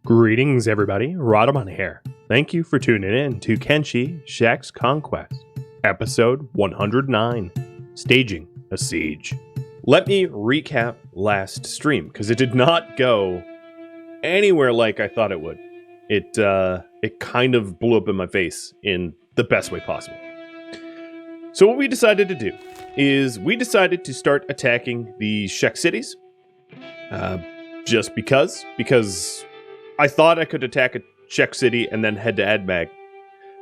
Greetings, everybody. Rhadamant here. Thank you for tuning in to Kenshi Shek's Conquest, episode 109, Staging a Siege. Let me recap last stream, because it did not go anywhere like I thought it would. It kind of blew up in my face in the best way possible. So what we decided to do is we decided to start attacking the Shek cities, just because I thought I could attack a Shek city and then head to Admag.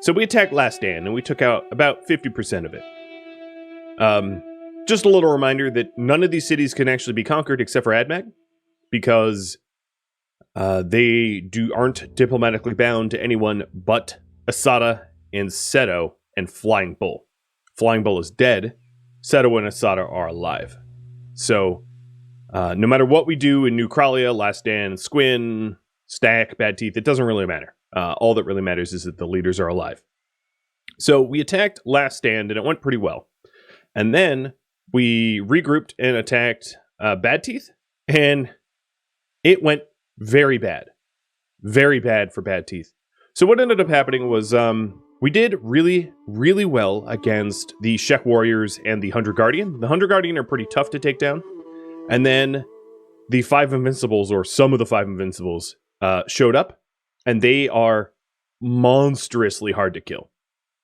So we attacked Last Stand, and we took out about 50% of it. Just a little reminder that none of these cities can actually be conquered except for Admag, because they aren't diplomatically bound to anyone but Esata and Seto and Flying Bull. Flying Bull is dead. Seto and Esata are alive. So, no matter what we do in New Kralia, Last Stand, Squin, Stack, Bad Teeth, it doesn't really matter. All that really matters is that the leaders are alive. So we attacked Last Stand, and it went pretty well. And then we regrouped and attacked Bad Teeth, and it went very bad. Very bad for Bad Teeth. So what ended up happening was we did really, really well against the Shek Warriors and the 100 Guardian. The 100 Guardian are pretty tough to take down. And then the 5 Invincibles, or some of the 5 Invincibles, showed up, and they are monstrously hard to kill.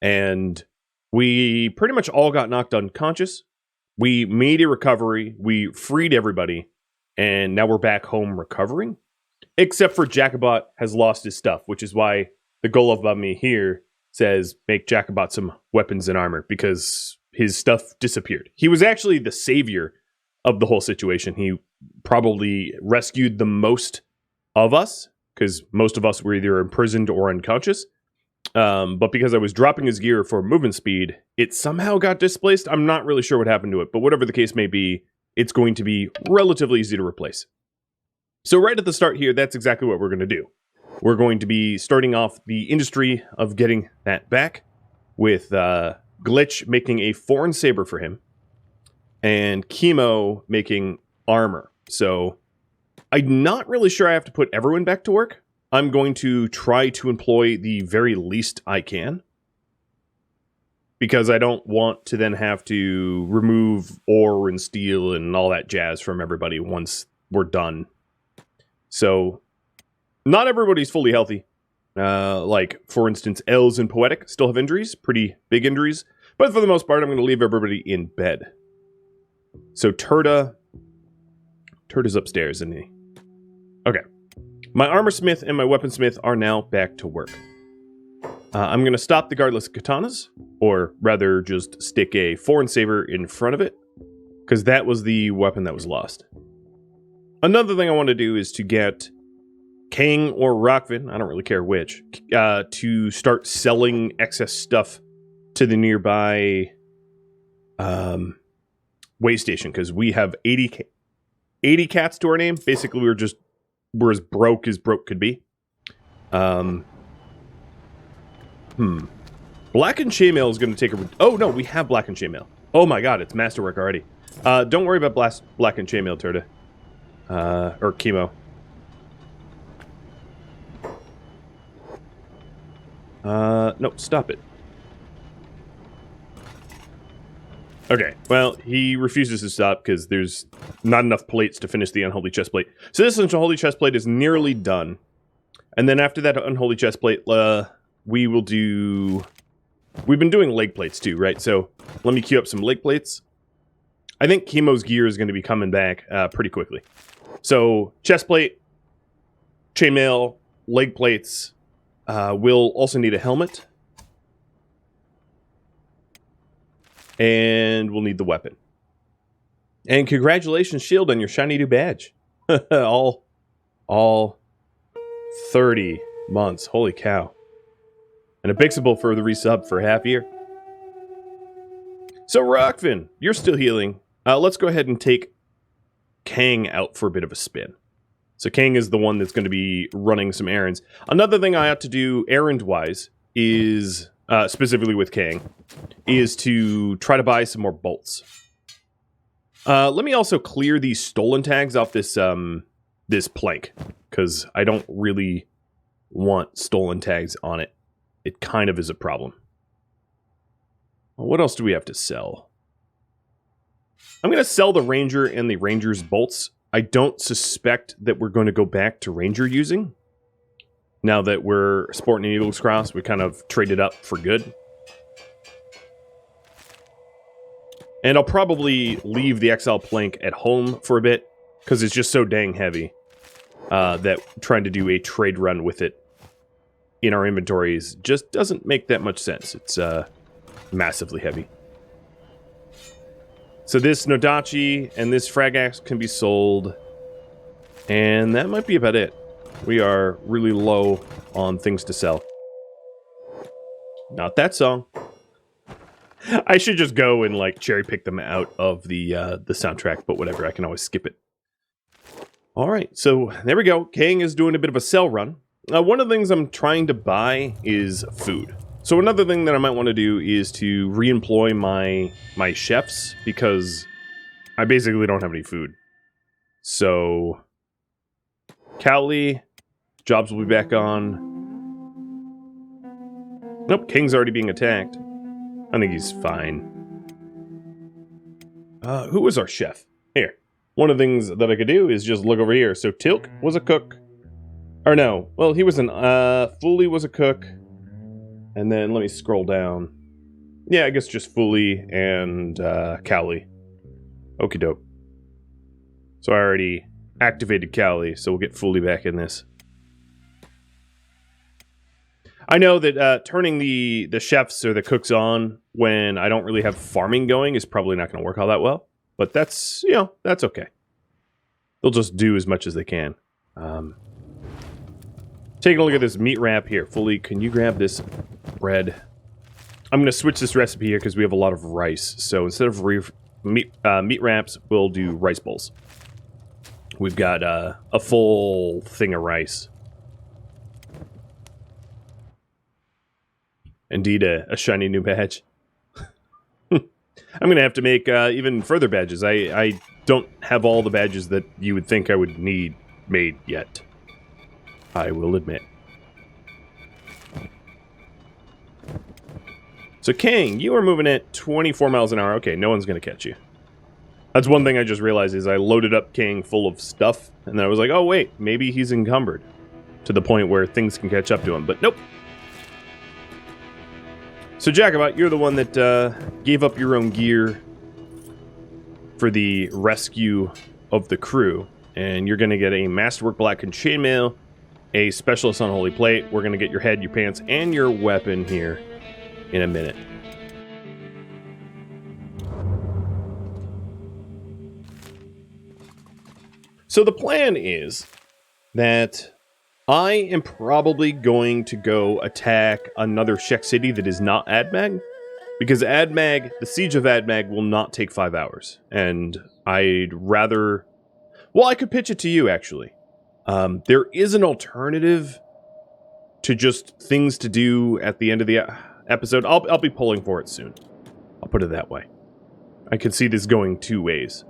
And we pretty much all got knocked unconscious. We made a recovery, we freed everybody, and now we're back home recovering. Except for Jacobot has lost his stuff, which is why the goal above me here says make Jacobot some weapons and armor, because his stuff disappeared. He was actually the savior of the whole situation. He probably rescued the most of us, because most of us were either imprisoned or unconscious. But because I was dropping his gear for movement speed, it somehow got displaced. I'm not really sure what happened to it, but whatever the case may be, it's going to be relatively easy to replace. So right at the start here, that's exactly what we're going to do. We're going to be starting off the industry of getting that back with Glitch making a foreign saber for him and Chemo making armor. So I'm not really sure I have to put everyone back to work. I'm going to try to employ the very least I can, because I don't want to then have to remove ore and steel and all that jazz from everybody once we're done. So not everybody's fully healthy. Like, for instance, Els and Poetic still have injuries, pretty big injuries. But for the most part, I'm going to leave everybody in bed. So Turda's upstairs, isn't he? Okay. My armorsmith and my weaponsmith are now back to work. I'm going to stop the guardless katanas, or rather just stick a foreign saber in front of it, because that was the weapon that was lost. Another thing I want to do is to get King or Rockvin, I don't really care which, to start selling excess stuff to the nearby way station, because we have 80 cats to our name. Basically, we're as broke could be. Black and Chainmail is going to take a... Oh, no, we have Black and Chainmail. Oh my god, it's masterwork already. Don't worry about Black and Chainmail, Turda. Or Chemo. No, stop it. Okay, well, he refuses to stop because there's not enough plates to finish the Unholy Chestplate. So this Unholy Chestplate is nearly done. And then after that Unholy Chestplate, we will do... We've been doing leg plates too, right? So let me queue up some leg plates. I think Chemo's gear is going to be coming back pretty quickly. So chestplate, chainmail, leg plates. We'll also need a helmet. And we'll need the weapon. And congratulations, Shield, on your shiny new badge. all 30 months. Holy cow. And a Bixable for the resub for half year. So, Rockvin, you're still healing. Let's go ahead and take Kang out for a bit of a spin. So Kang is the one that's going to be running some errands. Another thing I ought to do errand-wise is... specifically with Kang, is to try to buy some more bolts. Let me also clear these stolen tags off this this plank, because I don't really want stolen tags on it. It kind of is a problem. Well, what else do we have to sell? I'm going to sell the Ranger and the Ranger's bolts. I don't suspect that we're going to go back to Ranger using. Now that we're sporting an Eagles Cross, we kind of traded up for good. And I'll probably leave the XL plank at home for a bit, because it's just so dang heavy that trying to do a trade run with it in our inventories just doesn't make that much sense. It's massively heavy. So this Nodachi and this frag axe can be sold. And that might be about it. We are really low on things to sell. Not that song. I should just go and like cherry pick them out of the soundtrack, but whatever, I can always skip it. All right, so there we go. King is doing a bit of a sell run. One of the things I'm trying to buy is food. So another thing that I might want to do is to re-employ my chefs, because I basically don't have any food. So Cowley, jobs will be back on. Nope, King's already being attacked. I think he's fine. Who was our chef? Here. One of the things that I could do is just look over here. So Tilk was a cook. Or no. Well, he was Fully was a cook. And then let me scroll down. Yeah, I guess just Fully and Cowley. Okie doke. So I already activated Cowley, so we'll get Fully back in this. I know that turning the chefs or the cooks on when I don't really have farming going is probably not going to work all that well. But that's, you know, that's okay. They'll just do as much as they can. Taking a look at this meat wrap here. Fully, can you grab this bread? I'm going to switch this recipe here because we have a lot of rice. So instead of meat wraps, we'll do rice bowls. We've got a full thing of rice. Indeed, a shiny new badge. I'm going to have to make even further badges. I don't have all the badges that you would think I would need made yet. I will admit. So King, you are moving at 24 miles an hour. Okay, no one's going to catch you. That's one thing I just realized is I loaded up King full of stuff, and then I was like, oh wait, maybe he's encumbered. To the point where things can catch up to him, but nope. So Jacobite, you're the one that gave up your own gear for the rescue of the crew. And you're going to get a Masterwork Black and Chainmail, a Specialist Unholy Plate. We're going to get your head, your pants, and your weapon here in a minute. So the plan is that I am probably going to go attack another Shek city that is not Admag, because Admag, the siege of Admag will not take 5 hours, and I'd rather... Well, I could pitch it to you, actually. There is an alternative to just things to do at the end of the episode. I'll be pulling for it soon. I'll put it that way. I can see this going two ways.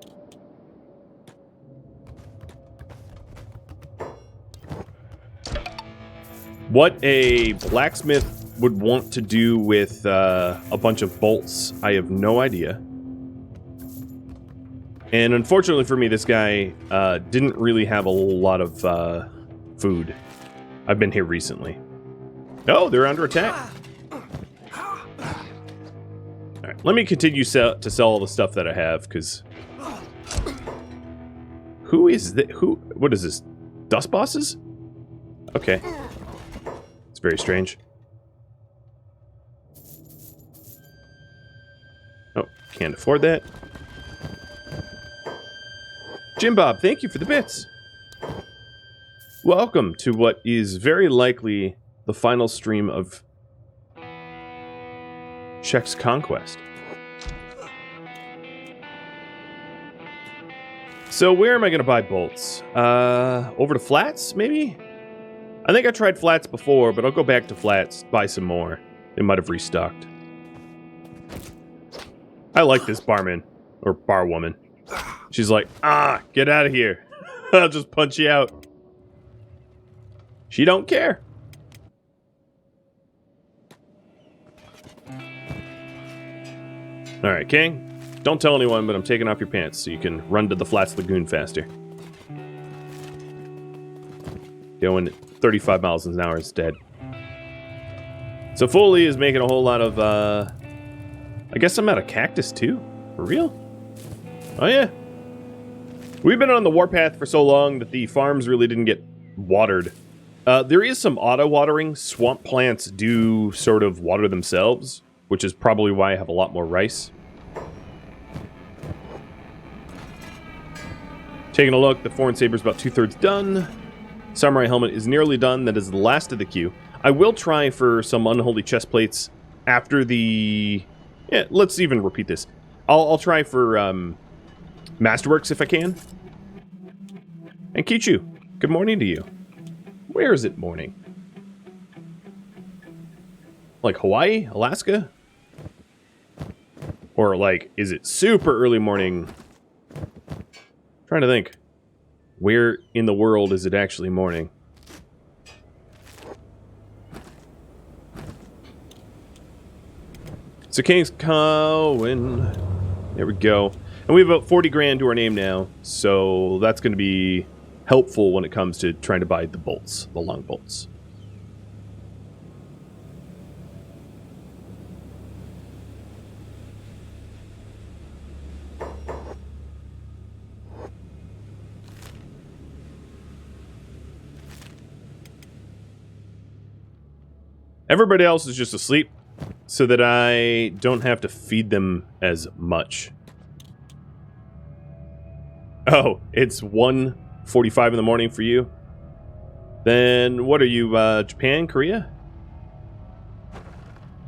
What a blacksmith would want to do with a bunch of bolts, I have no idea. And unfortunately for me, this guy didn't really have a lot of food. I've been here recently. Oh, they're under attack. Alright, let me continue to sell all the stuff that I have, because... Who is that? What is this? Dust bosses? Okay. It's very strange. Oh, can't afford that. Jim Bob, thank you for the bits. Welcome to what is very likely the final stream of Shek's Conquest. So where am I going to buy bolts? Over to Flats, maybe? I think I tried Flats before, but I'll go back to Flats, buy some more. They might have restocked. I like this barman, or barwoman. She's like, get out of here. I'll just punch you out. She don't care. Alright, King. Don't tell anyone, but I'm taking off your pants so you can run to the Flats Lagoon faster. Going 35 miles an hour instead. So Foley is making a whole lot of, I guess I'm out of cactus too? For real? Oh yeah. We've been on the warpath for so long that the farms really didn't get watered. There is some auto-watering. Swamp plants do sort of water themselves, which is probably why I have a lot more rice. Taking a look, the Foreign Saber's about 2/3 done. Samurai Helmet is nearly done. That is the last of the queue. I will try for some Unholy Chest Plates after the... Yeah, let's even repeat this. I'll try for Masterworks if I can. And Kichu, good morning to you. Where is it morning? Like Hawaii? Alaska? Or like, is it super early morning? Trying to think. Where in the world is it actually morning? So King's Cowan. There we go. And we have about 40 grand to our name now. So that's going to be helpful when it comes to trying to buy the bolts, the long bolts. Everybody else is just asleep, so that I don't have to feed them as much. Oh, it's 1:45 in the morning for you? Then what are you, Japan, Korea?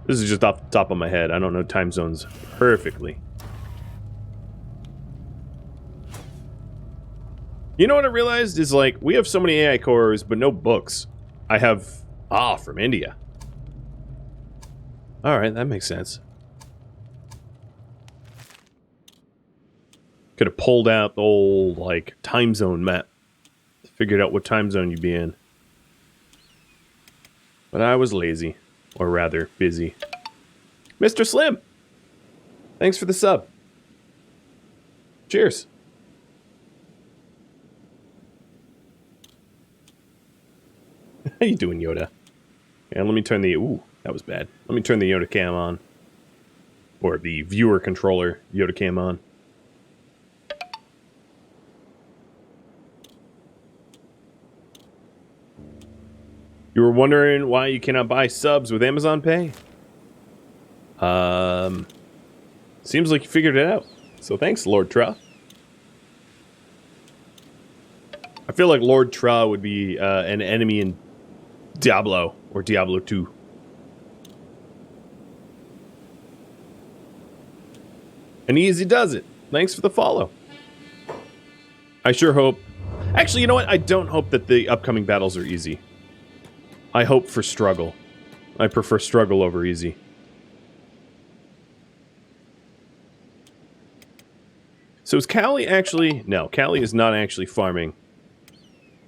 This is just off the top of my head. I don't know time zones perfectly. You know what I realized is, like, we have so many AI cores, but no books. I have... from India. Alright, that makes sense. Could have pulled out the old, like, time zone map. Figured out what time zone you'd be in. But I was lazy. Or rather, busy. Mr. Slim! Thanks for the sub. Cheers. How you doing, Yoda? And let me turn the... Ooh, that was bad. Let me turn the Yoda cam on. Or the viewer controller Yoda cam on. You were wondering why you cannot buy subs with Amazon Pay? Seems like you figured it out. So thanks, Lord Tra. I feel like Lord Tra would be an enemy in Diablo or Diablo 2. And easy does it. Thanks for the follow. I sure hope... Actually, you know what? I don't hope that the upcoming battles are easy. I hope for struggle. I prefer struggle over easy. So is Callie actually... No, Callie is not actually farming.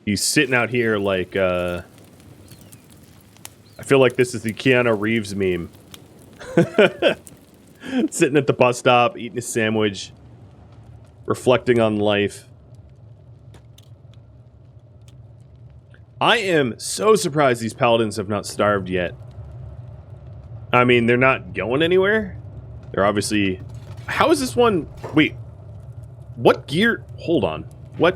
He's sitting out here like, I feel like this is the Keanu Reeves meme. Sitting at the bus stop, eating a sandwich, reflecting on life. I am so surprised these paladins have not starved yet. I mean, they're not going anywhere. They're obviously... How is this one... Wait. What gear... Hold on. What?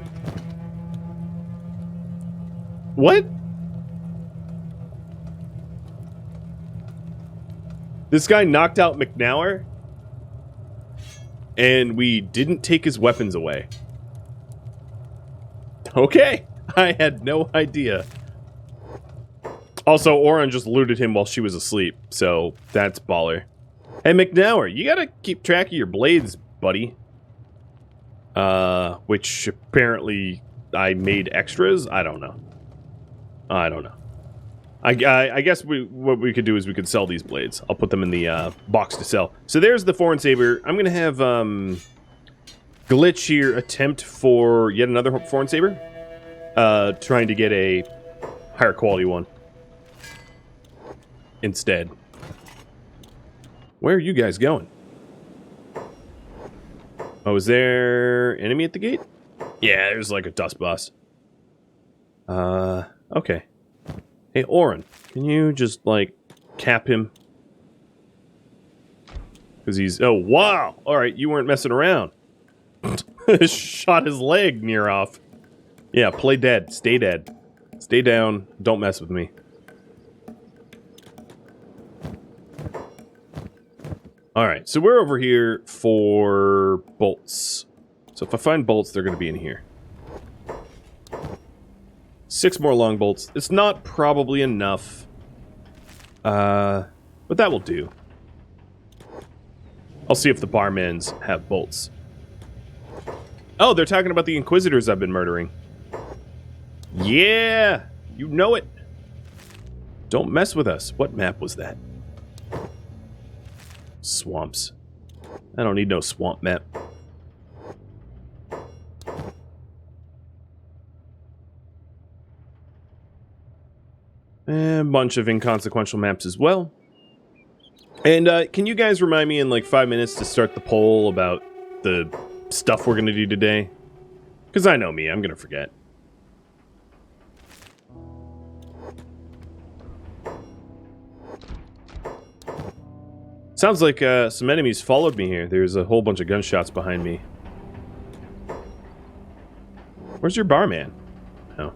What? This guy knocked out McNauer, and we didn't take his weapons away. Okay, I had no idea. Also, Oran just looted him while she was asleep, so that's baller. Hey, McNauer, you gotta keep track of your blades, buddy. Which apparently I made extras? I don't know. I don't know. I guess what we could do is we could sell these blades. I'll put them in the box to sell. So there's the Foreign Saber. I'm going to have Glitch here attempt for yet another Foreign Saber. trying to get a higher quality one instead. Where are you guys going? Oh, is there enemy at the gate? Yeah, there's like a dust boss. Okay. Hey, Oren, can you just, like, cap him? Because he's... Oh, wow! Alright, you weren't messing around. Shot his leg near off. Yeah, play dead. Stay dead. Stay down. Don't mess with me. Alright, so we're over here for bolts. So if I find bolts, they're going to be in here. 6 more long bolts. It's not probably enough. But that will do. I'll see if the barmans have bolts. Oh, they're talking about the Inquisitors I've been murdering. Yeah! You know it! Don't mess with us. What map was that? Swamps. I don't need no swamp map. And a bunch of inconsequential maps as well. And can you guys remind me in like 5 minutes to start the poll about the stuff we're going to do today? Because I know me, I'm going to forget. Sounds like some enemies followed me here. There's a whole bunch of gunshots behind me. Where's your barman? Oh.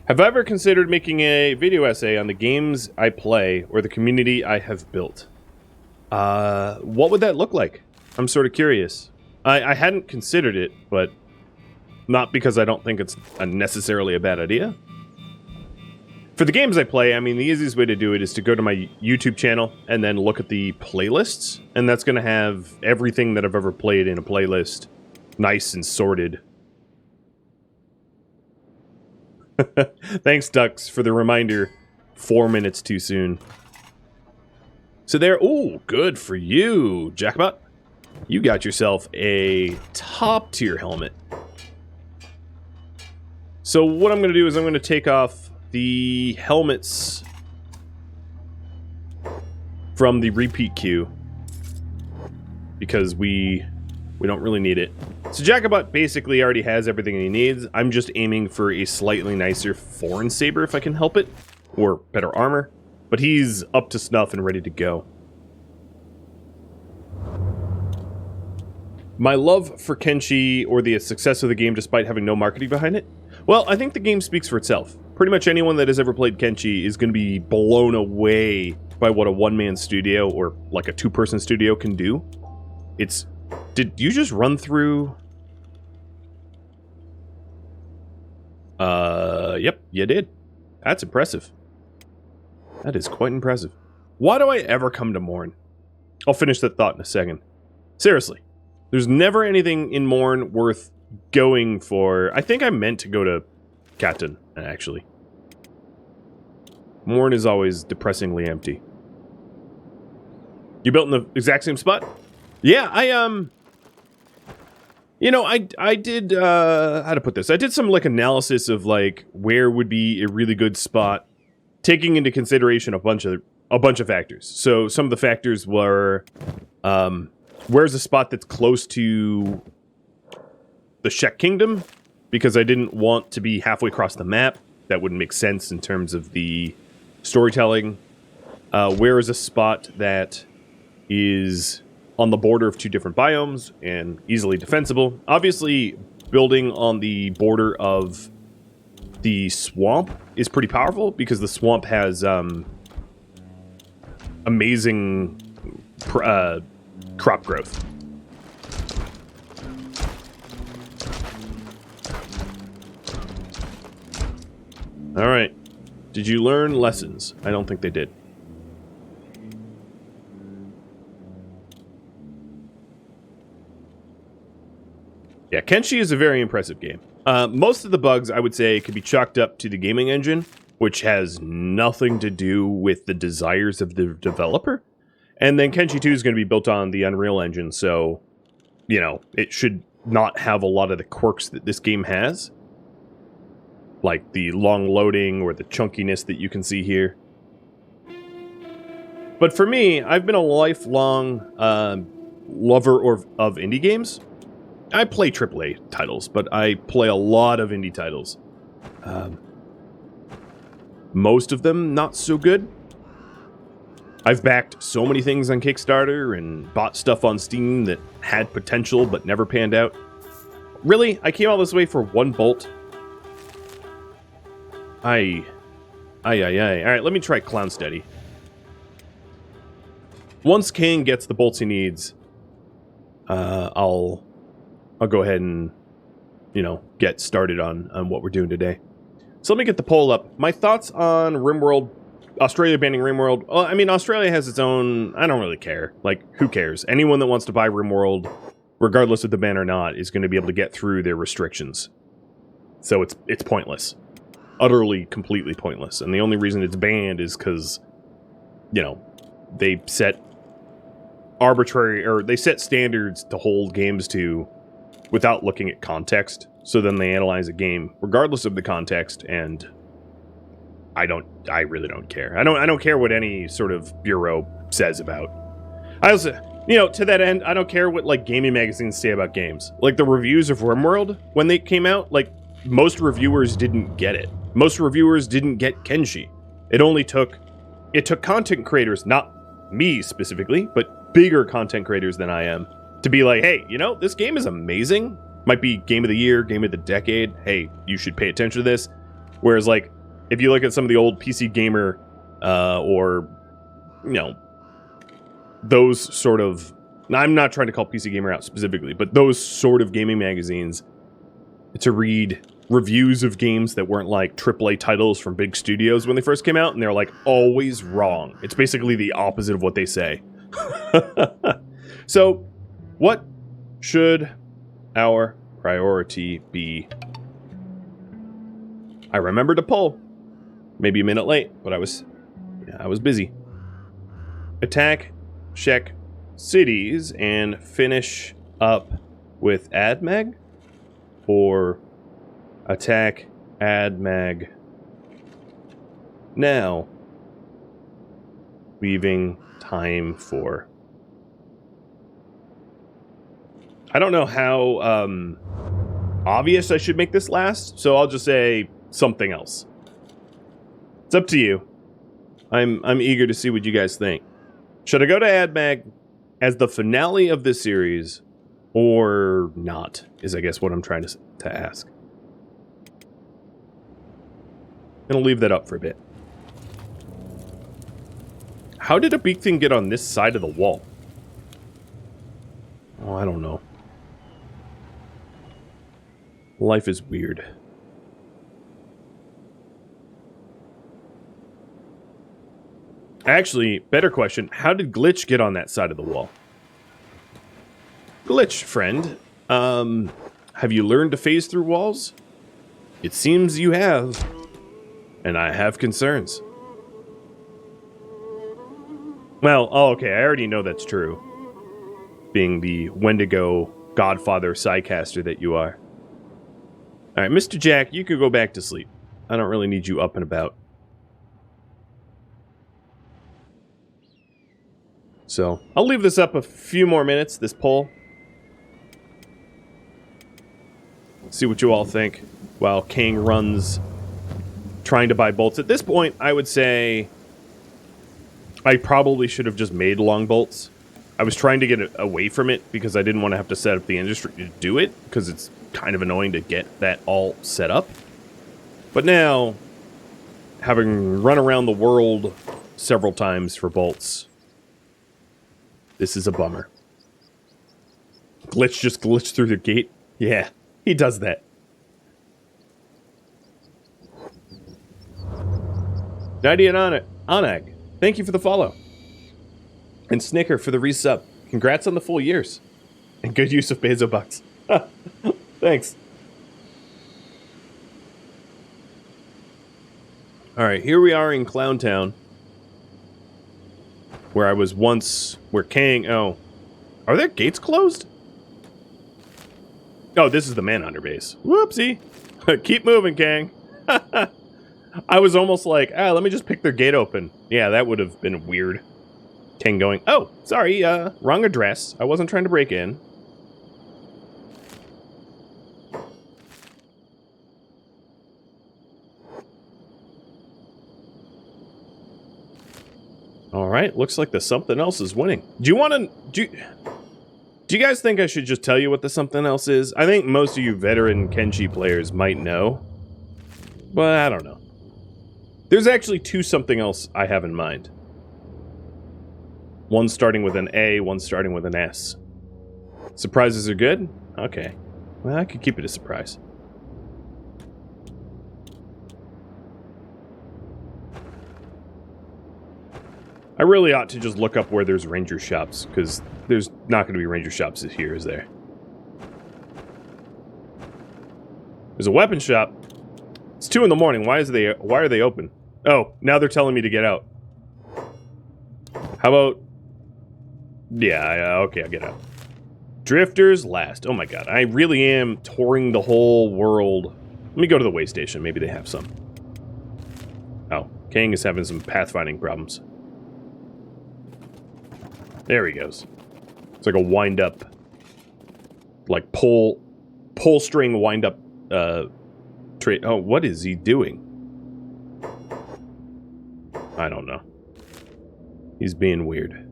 Have I ever considered making a video essay on the games I play or the community I have built? What would that look like? I'm sort of curious. I hadn't considered it, but not because I don't think it's necessarily a bad idea. For the games I play, I mean, the easiest way to do it is to go to my YouTube channel and then look at the playlists, and that's going to have everything that I've ever played in a playlist nice and sorted. Thanks, Ducks, for the reminder. 4 minutes too soon. So there... Ooh, good for you, Jackbot. You got yourself a top-tier helmet. So what I'm going to do is I'm going to take off the helmets from the repeat queue. Because we don't really need it. So Jacobot basically already has everything he needs. I'm just aiming for a slightly nicer foreign saber if I can help it. Or better armor. But he's up to snuff and ready to go. My love for Kenshi, or the success of the game despite having no marketing behind it? Well, I think the game speaks for itself. Pretty much anyone that has ever played Kenshi is going to be blown away by what a one-man studio, or like a two-person studio, can do. It's... Did you just run through... Yep, you did. That's impressive. That is quite impressive. Why do I ever come to Morn? I'll finish that thought in a second. Seriously. There's never anything in Morn worth going for. I think I meant to go to Catan, actually. Morn is always depressingly empty. You built in the exact same spot? Yeah, you know, I did, how to put this? I did some, like, analysis of, like, where would be a really good spot, taking into consideration a bunch of factors. So, some of the factors were, where's a spot that's close to the Shek Kingdom? Because I didn't want to be halfway across the map. That wouldn't make sense in terms of the storytelling. Where is a spot that is on the border of two different biomes and easily defensible? Obviously, building on the border of the swamp is pretty powerful because the swamp has amazing crop growth. All right. Did you learn lessons? I don't think they did. Yeah, Kenshi is a very impressive game. Most of the bugs, I would say, could be chalked up to the gaming engine, which has nothing to do with the desires of the developer. And then Kenshi 2 is going to be built on the Unreal Engine, so you know, it should not have a lot of the quirks that this game has. Like the long loading or the chunkiness that you can see here. But for me, I've been a lifelong lover of indie games. I play AAA titles, but I play a lot of indie titles. Most of them not so good. I've backed so many things on Kickstarter and bought stuff on Steam that had potential but never panned out. Really? I came all this way for one bolt? Aye. Alright, let me try Clown Steady. Once King gets the bolts he needs, I'll go ahead and, you know, get started on what we're doing today. So let me get the poll up. My thoughts on RimWorld, Australia banning RimWorld. Well, I mean, Australia has its own, I don't really care. Like, who cares? Anyone that wants to buy RimWorld, regardless of the ban or not, is going to be able to get through their restrictions. So it's pointless. Utterly, completely pointless. And the only reason it's banned is because, you know, they set arbitrary, or they set standards to hold games to without looking at context. So then they analyze a game regardless of the context, and I really don't care. I don't care what any sort of bureau says about. I also, you know, to that end, I don't care what like gaming magazines say about games. Like the reviews of RimWorld when they came out, like most reviewers didn't get it. Most reviewers didn't get Kenshi. It took content creators, not me specifically, but bigger content creators than I am, to be like, hey, you know, this game is amazing. Might be game of the year, game of the decade. Hey, you should pay attention to this. Whereas, like, if you look at some of the old PC Gamer, or, you know, those sort of... I'm not trying to call PC Gamer out specifically, but those sort of gaming magazines, to read reviews of games that weren't like AAA titles from big studios when they first came out, and they're like always wrong. It's basically the opposite of what they say. So, what should our priority be? I remembered to poll. Maybe a minute late, but I was busy. Attack Shek cities and finish up with AdMag, or attack AdMag now, leaving time for... I don't know how obvious I should make this last, so I'll just say something else. It's up to you. I'm eager to see what you guys think. Should I go to AdMag as the finale of this series, or not? Is I guess what I'm trying to ask. I'm gonna leave that up for a bit. How did a big thing get on this side of the wall? Oh, I don't know. Life is weird. Actually, better question, how did Glitch get on that side of the wall? Glitch, friend. Have you learned to phase through walls? It seems you have. And I have concerns. Well, oh, okay, I already know that's true. Being the Wendigo Godfather Psycaster that you are. Alright, Mr. Jack, you can go back to sleep. I don't really need you up and about. So, I'll leave this up a few more minutes, this poll. See what you all think while King runs trying to buy bolts. At this point, I would say I probably should have just made long bolts. I was trying to get away from it because I didn't want to have to set up the industry to do it, because it's kind of annoying to get that all set up. But now, having run around the world several times for bolts, this is a bummer. Glitch just glitched through the gate? Yeah, he does that. Nadia and Anag, thank you for the follow. And Snicker for the resub. Congrats on the full years. And good use of Bezo Bucks. Thanks. Alright, here we are in Clown Town. Where I was once... Where King... Oh. Are there gates closed? Oh, this is the Manhunter base. Whoopsie. Keep moving, Kang. I was almost like, let me just pick their gate open. Yeah, that would have been weird. Kang going, oh, sorry, wrong address. I wasn't trying to break in. All right, looks like the something else is winning. Do you want to... Do you guys think I should just tell you what the something else is? I think most of you veteran Kenshi players might know. But I don't know. There's actually two something else I have in mind. One starting with an A, one starting with an S. Surprises are good? Okay. Well, I could keep it a surprise. I really ought to just look up where there's ranger shops, because there's not going to be ranger shops here, is there? There's a weapon shop. It's 2 in the morning. Why are they open? Oh, now they're telling me to get out. How about... Yeah, okay, I'll get out. Drifters last. Oh my god, I really am touring the whole world. Let me go to the way station. Maybe they have some. Oh, Kang is having some pathfinding problems. There he goes. It's like a wind-up, like pull string wind-up trade. Oh, what is he doing? I don't know. He's being weird.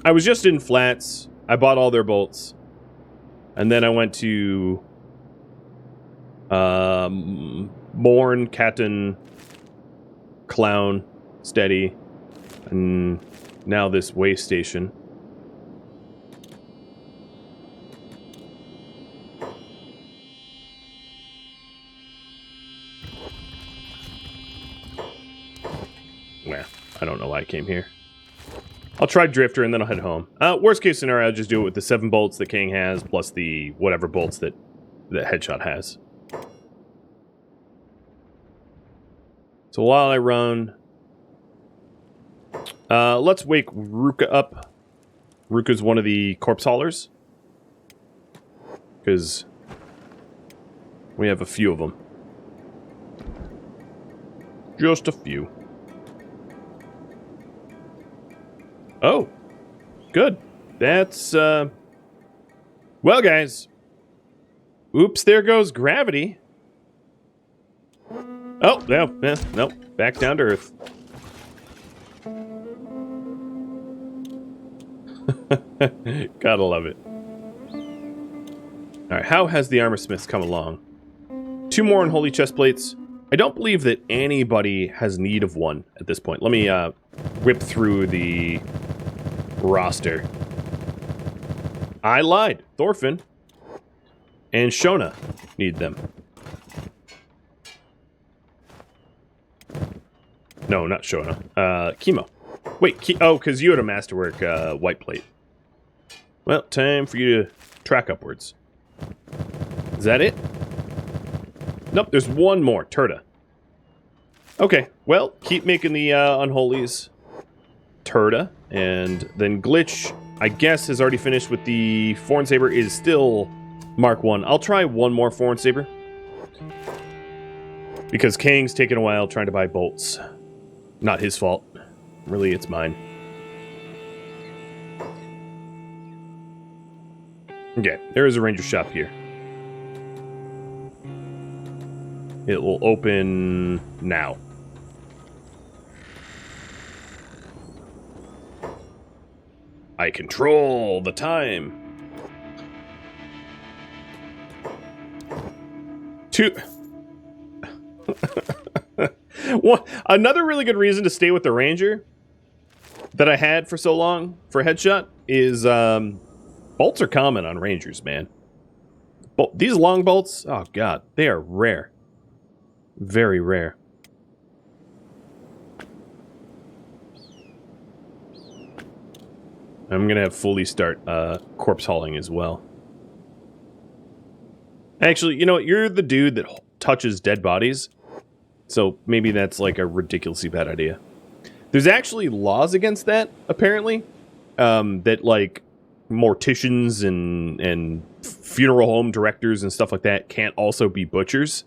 I was just in Flats. I bought all their bolts. And then I went to Morn, Captain, Clown, Steady, and now this way station. Well, I don't know why I came here. I'll try Drifter and then I'll head home. Worst case scenario, I'll just do it with the 7 bolts that King has, plus the whatever bolts that Headshot has. So while I run... let's wake Ruka up. Ruka's one of the corpse haulers. Because we have a few of them. Just a few. Oh, good. That's, well, guys. Oops, there goes gravity. Oh, no, nope. Back down to Earth. Gotta love it. Alright, how has the armor smiths come along? 2 more unholy chest plates. I don't believe that anybody has need of one at this point. Let me, whip through the roster. I lied. Thorfinn and Shona need them. No, not Shona. Chemo. Wait, oh, because you had a masterwork white plate. Well, time for you to track upwards. Is that it? Nope, there's one more. Tora. Okay, well, keep making the unholies. Tora. And then Glitch, I guess, has already finished with the Foreign Saber, is still Mark 1. I'll try one more Foreign Saber. Because Kang's taken a while trying to buy bolts. Not his fault. Really, it's mine. Okay, there is a ranger shop here. It will open now. I control the time. Well, another really good reason to stay with the Ranger that I had for so long for Headshot is bolts are common on Rangers, man. These long bolts, oh god, they are rare. Very rare. I'm gonna have fully start corpse hauling as well. Actually, you know what? You're the dude that touches dead bodies. So maybe that's like a ridiculously bad idea. There's actually laws against that, apparently. That like morticians and funeral home directors and stuff like that can't also be butchers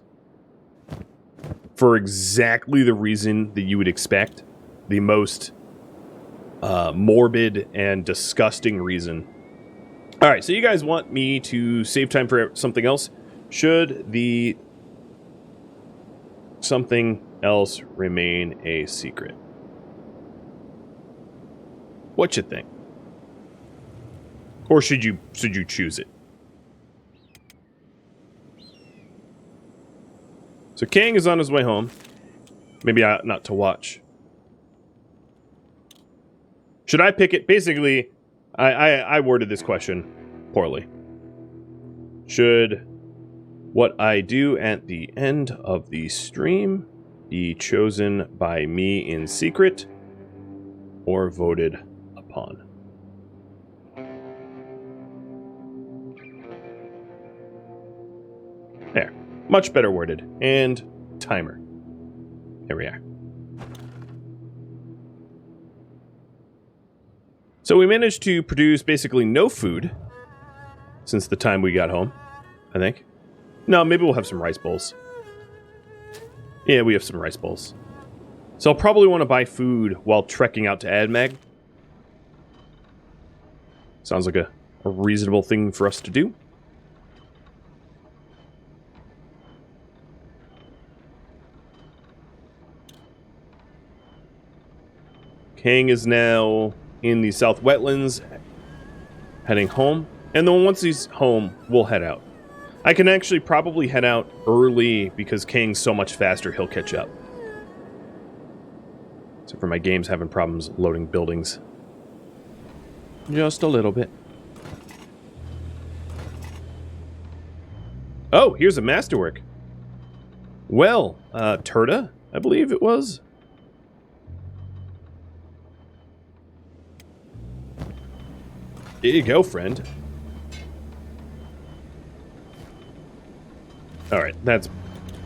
for exactly the reason that you would expect. The most morbid and disgusting reason. All right, so you guys want me to save time for something else? Should the something else remain a secret? What you think? Or should you choose it? So King is on his way home. Maybe not to watch. Should I pick it? Basically, I worded this question poorly. Should what I do at the end of the stream be chosen by me in secret or voted upon? There. Much better worded. And timer. There we are. So we managed to produce basically no food since the time we got home, I think. No, maybe we'll have some rice bowls. Yeah, we have some rice bowls. So I'll probably want to buy food while trekking out to Admag. Sounds like a reasonable thing for us to do. King is now in the South Wetlands, heading home. And then once he's home, we'll head out. I can actually probably head out early because King's so much faster, he'll catch up. Except for my game's having problems loading buildings. Just a little bit. Oh, here's a masterwork. Well, Tora, I believe it was. There you go, friend. Alright, that's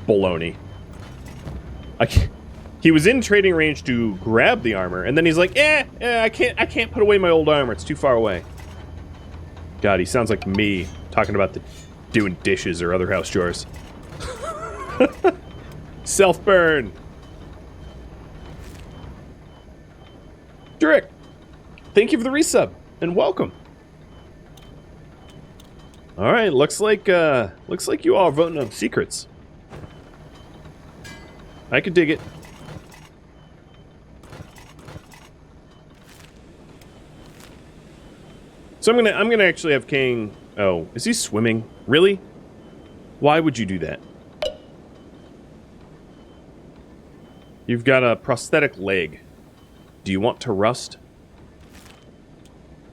baloney. He was in trading range to grab the armor, and then he's like, I can't put away my old armor, it's too far away. God, he sounds like me, talking about doing dishes or other house chores. Self-burn! Drick, thank you for the resub, and welcome. Alright, looks like you all are voting on secrets. I could dig it. So I'm gonna actually have King. Oh, is he swimming? Really? Why would you do that? You've got a prosthetic leg. Do you want to rust?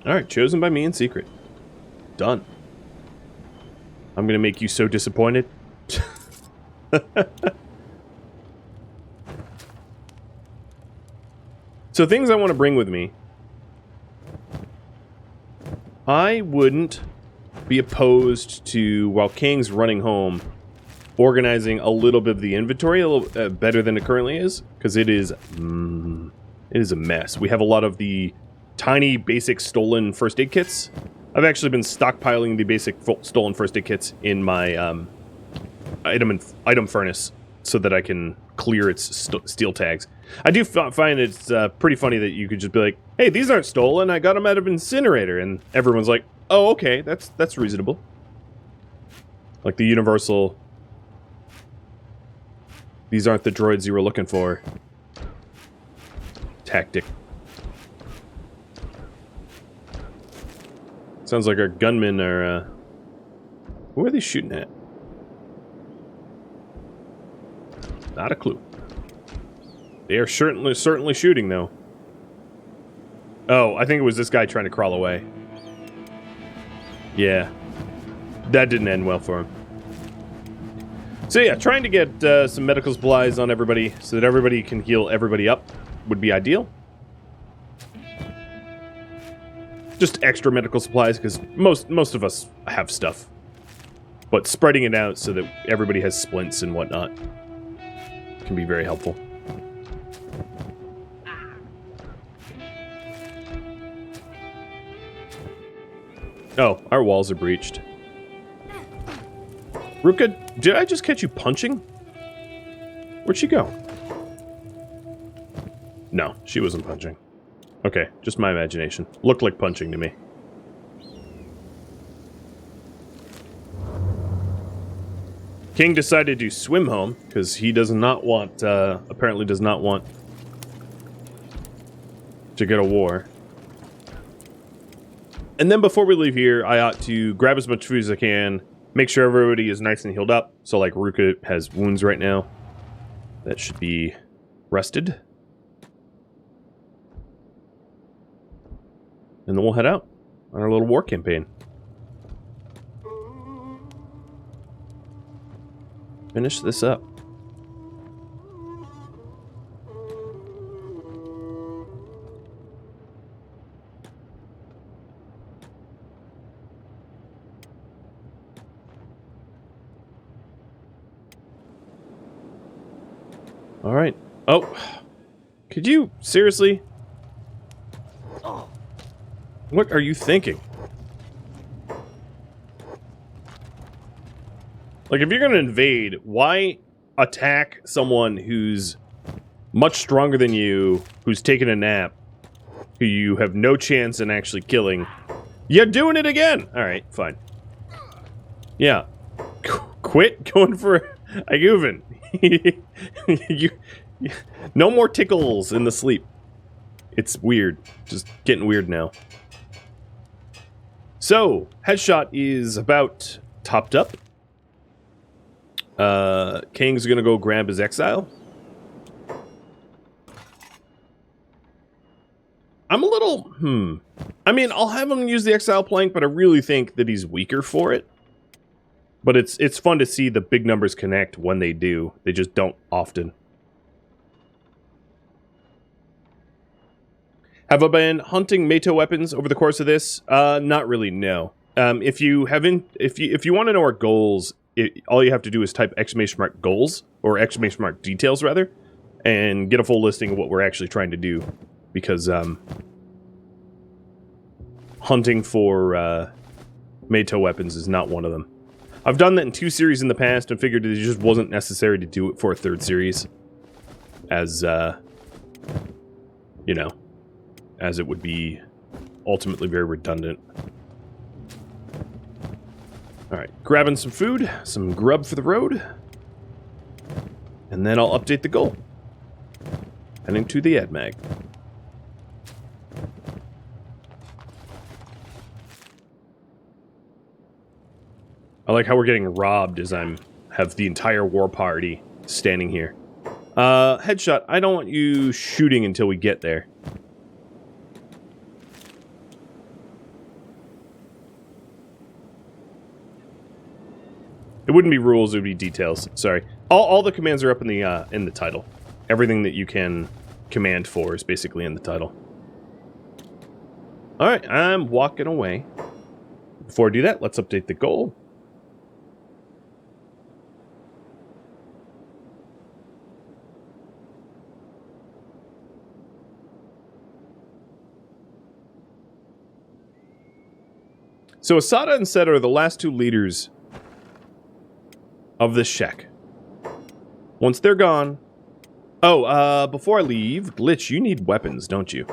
Alright, chosen by me in secret. Done. I'm gonna make you so disappointed. So things I want to bring with me. I wouldn't be opposed to, while King's running home, organizing a little bit of the inventory a little better than it currently is, because it is a mess. We have a lot of the tiny basic stolen first aid kits. I've actually been stockpiling the basic stolen first aid kits in my item furnace so that I can clear its steel tags. I do find it's pretty funny that you could just be like, hey, these aren't stolen, I got them out of incinerator, and everyone's like, oh, okay, that's reasonable. Like the universal, these aren't the droids you were looking for tactic. Sounds like our gunmen are, who are they shooting at? Not a clue. They are certainly shooting, though. Oh, I think it was this guy trying to crawl away. Yeah. That didn't end well for him. So yeah, trying to get some medical supplies on everybody so that everybody can heal everybody up would be ideal. Just extra medical supplies, because most of us have stuff. But spreading it out so that everybody has splints and whatnot can be very helpful. Oh, our walls are breached. Ruka, did I just catch you punching? Where'd she go? No, she wasn't punching. Okay, just my imagination. Looked like punching to me. King decided to swim home, because he does not want, apparently does not want to go to war. And then before we leave here, I ought to grab as much food as I can, make sure everybody is nice and healed up. So, like, Ruka has wounds right now. That should be rested. And then we'll head out on our little war campaign. Finish this up. All right. Oh, could you seriously? What are you thinking? Like, if you're going to invade, why attack someone who's much stronger than you, who's taken a nap, who you have no chance in actually killing? You're doing it again! Alright, fine. Yeah. Quit going for a Guven. No more tickles in the sleep. It's weird. Just getting weird now. So, headshot is about topped up. King's gonna go grab his exile. I'm a little, I mean, I'll have him use the exile plank, but I really think that he's weaker for it. But it's fun to see the big numbers connect when they do. They just don't often. Have I been hunting Meto weapons over the course of this? Not really, no. If you want to know our goals, all you have to do is type !! goals, or ! details rather, and get a full listing of what we're actually trying to do. Because hunting for Meto weapons is not one of them. I've done that in 2 series in the past and figured it just wasn't necessary to do it for a 3rd series. As, you know, as it would be ultimately very redundant. Alright, grabbing some food, some grub for the road. And then I'll update the goal. Heading to the AdMag. I like how we're getting robbed as have the entire war party standing here. Headshot, I don't want you shooting until we get there. It wouldn't be rules, it would be details. Sorry. All the commands are up in the title. Everything that you can command for is basically in the title. Alright, I'm walking away. Before I do that, let's update the goal. So Esata and Seta are the last 2 leaders of this Shek. Once they're gone... Oh, before I leave, Glitch, you need weapons, don't you?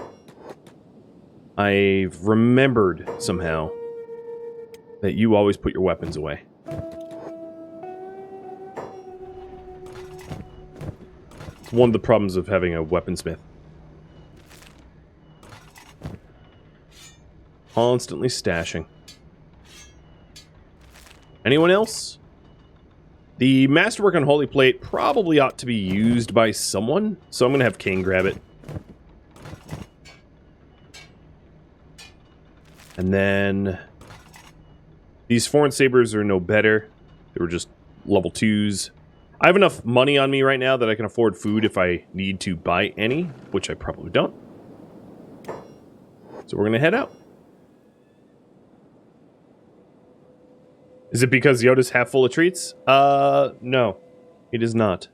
I've remembered somehow that you always put your weapons away. It's one of the problems of having a weaponsmith. Constantly stashing. Anyone else? The Masterwork on Holy Plate probably ought to be used by someone, so I'm going to have King grab it. And then... these foreign sabers are no better. They were just level 2s. I have enough money on me right now that I can afford food if I need to buy any, which I probably don't. So we're going to head out. Is it because Yoda's half full of treats? No. It is not.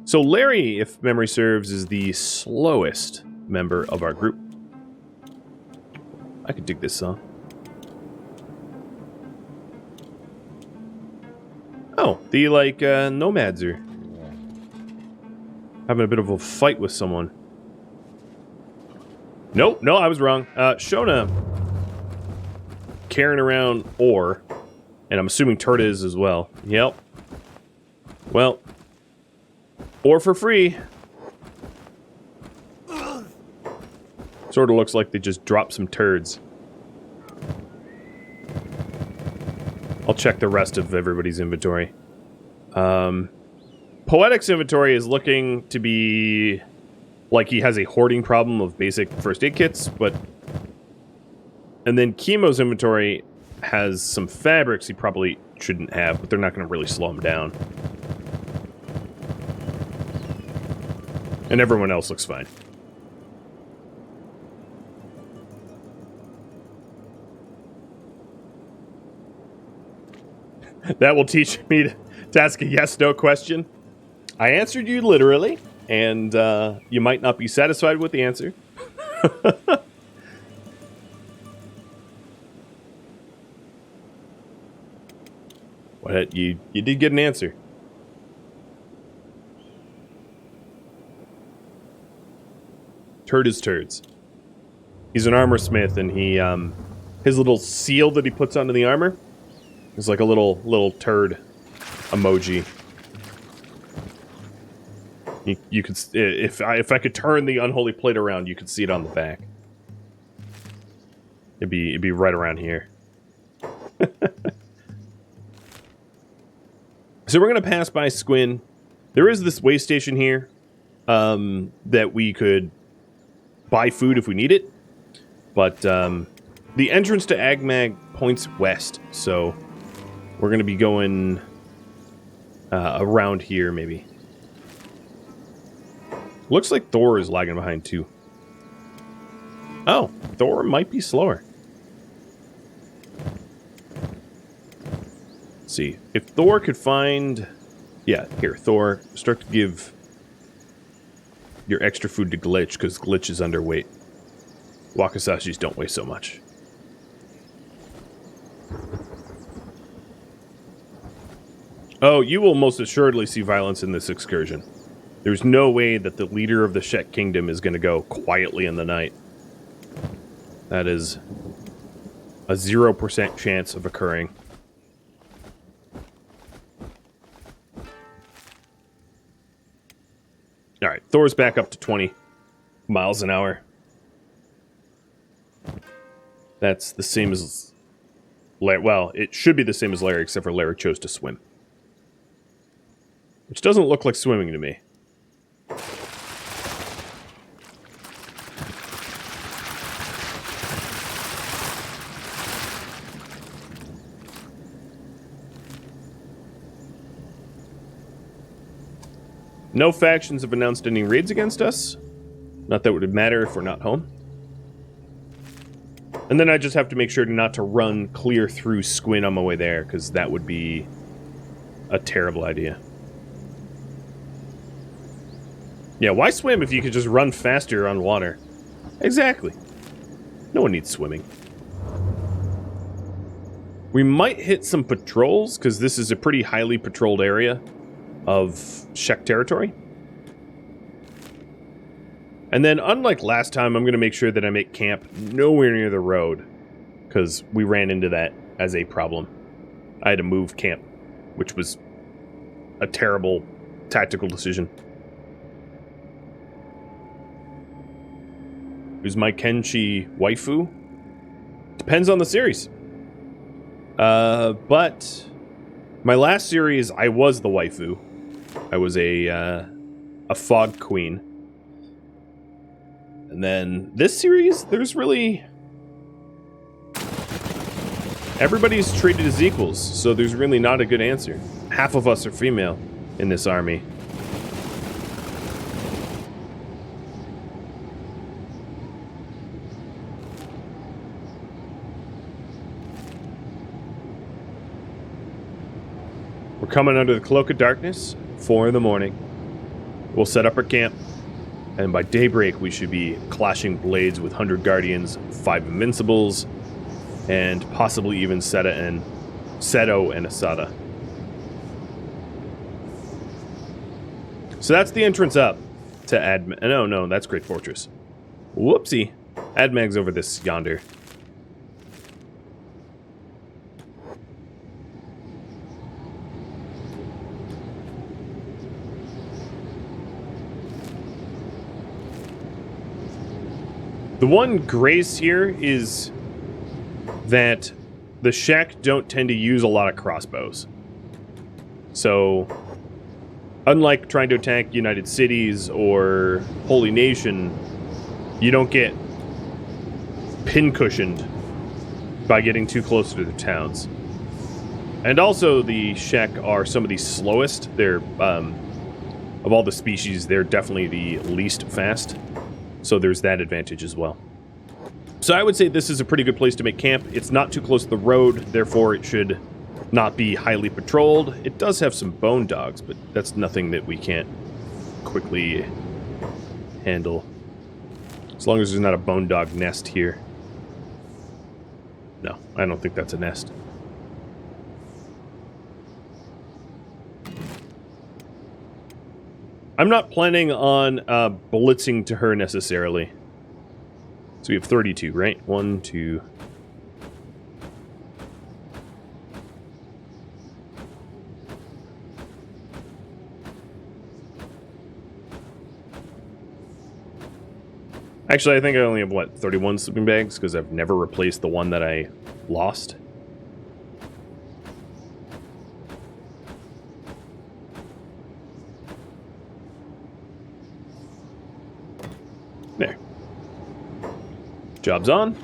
So Larry, if memory serves, is the slowest member of our group. I could dig this song. Oh, the, like, nomads are having a bit of a fight with someone. Nope, no, I was wrong. Shona carrying around ore, and I'm assuming Tora is as well. Yep. Well, ore for free. Sort of looks like they just dropped some turds. I'll check the rest of everybody's inventory. Poetic's inventory is looking to be like he has a hoarding problem of basic first aid kits, but... And then Chemo's inventory has some fabrics he probably shouldn't have, but they're not going to really slow him down. And everyone else looks fine. That will teach me to ask a yes-no question. I answered you literally, and you might not be satisfied with the answer. What? You did get an answer. Turd is turds. He's an armor smith, and he his little seal that he puts onto the armor is like a little turd emoji. You could, if I could turn the unholy plate around, you could see it on the back. It'd be right around here. So we're gonna pass by Squin. There is this way station here that we could buy food if we need it, but the entrance to Agmag points west, so we're gonna be going around here maybe. Looks like Thor is lagging behind too. Oh, Thor might be slower. Let's see. If Thor could find... Yeah, here, Thor, start to give your extra food to Glitch, because Glitch is underweight. Wakasashis don't weigh so much. Oh, you will most assuredly see violence in this excursion. There's no way that the leader of the Shek Kingdom is going to go quietly in the night. That is a 0% chance of occurring. Alright, Thor's back up to 20 miles an hour. That's the same as... Well, it should be the same as Larry, except for Larry chose to swim. Which doesn't look like swimming to me. No factions have announced any raids against us. Not that it would matter if we're not home. And then I just have to make sure not to run clear through Squin on my way there, because that would be a terrible idea. Yeah, why swim if you could just run faster on water? Exactly. No one needs swimming. We might hit some patrols, because this is a pretty highly patrolled area of Shek territory. And then, unlike last time, I'm going to make sure that I make camp nowhere near the road, because we ran into that as a problem. I had to move camp, which was a terrible tactical decision. Who's my Kenshi waifu? Depends on the series. But my last series, I was the waifu. I was a fog queen. And then this series, there's really... Everybody's treated as equals, so there's really not a good answer. Half of us are female in this army. We're coming under the cloak of darkness, 4 in the morning. We'll set up our camp. And by daybreak, we should be clashing blades with 100 Guardians, 5 Invincibles, and possibly even Seto and Esata. So that's the entrance up to Admag. No, that's Great Fortress. Whoopsie. Admag's over this yonder. The one grace here is that the Shek don't tend to use a lot of crossbows. So, unlike trying to attack United Cities or Holy Nation, you don't get pin-cushioned by getting too close to the towns. And also, the Shek are some of the slowest. They're, of all the species, they're definitely the least fast. So there's that advantage as well. So I would say this is a pretty good place to make camp. It's not too close to the road, therefore it should not be highly patrolled. It does have some bone dogs, but that's nothing that we can't quickly handle. As long as there's not a bone dog nest here. No, I don't think that's a nest. I'm not planning on blitzing to her necessarily. So we have 32, right? 1, 2. Actually, I think I only have, what, 31 sleeping bags? Because I've never replaced the one that I lost. There. Job's on.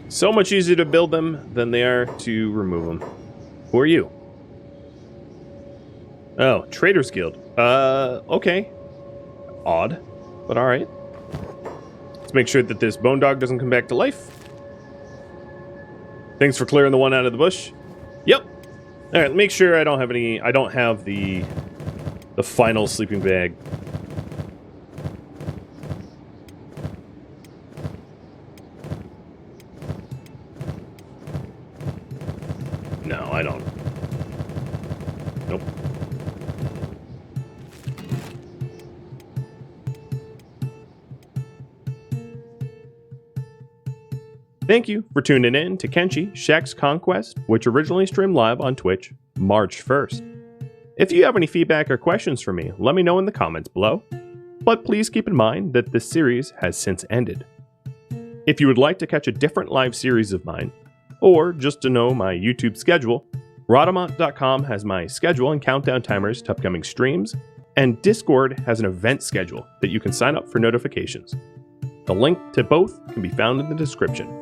So much easier to build them than they are to remove them. Who are you? Oh, Traders Guild. Okay. Odd, but alright. Let's make sure that this bone dog doesn't come back to life. Thanks for clearing the one out of the bush. Yep. Alright, make sure I don't have any... I don't have the final sleeping bag. No, I don't. Nope. Thank you for tuning in to Kenshi Shek's Conquest, which originally streamed live on Twitch March 1st. If you have any feedback or questions for me, let me know in the comments below, but please keep in mind that this series has since ended. If you would like to catch a different live series of mine, or just to know my YouTube schedule, Rhadamant.com has my schedule and countdown timers to upcoming streams, and Discord has an event schedule that you can sign up for notifications. The link to both can be found in the description.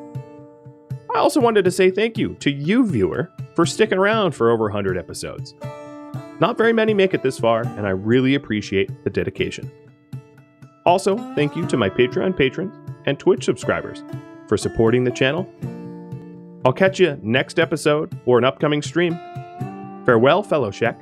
I also wanted to say thank you to you, viewer, for sticking around for over 100 episodes. Not very many make it this far, and I really appreciate the dedication. Also, thank you to my Patreon patrons and Twitch subscribers for supporting the channel. I'll catch you next episode or an upcoming stream. Farewell, fellow Shek.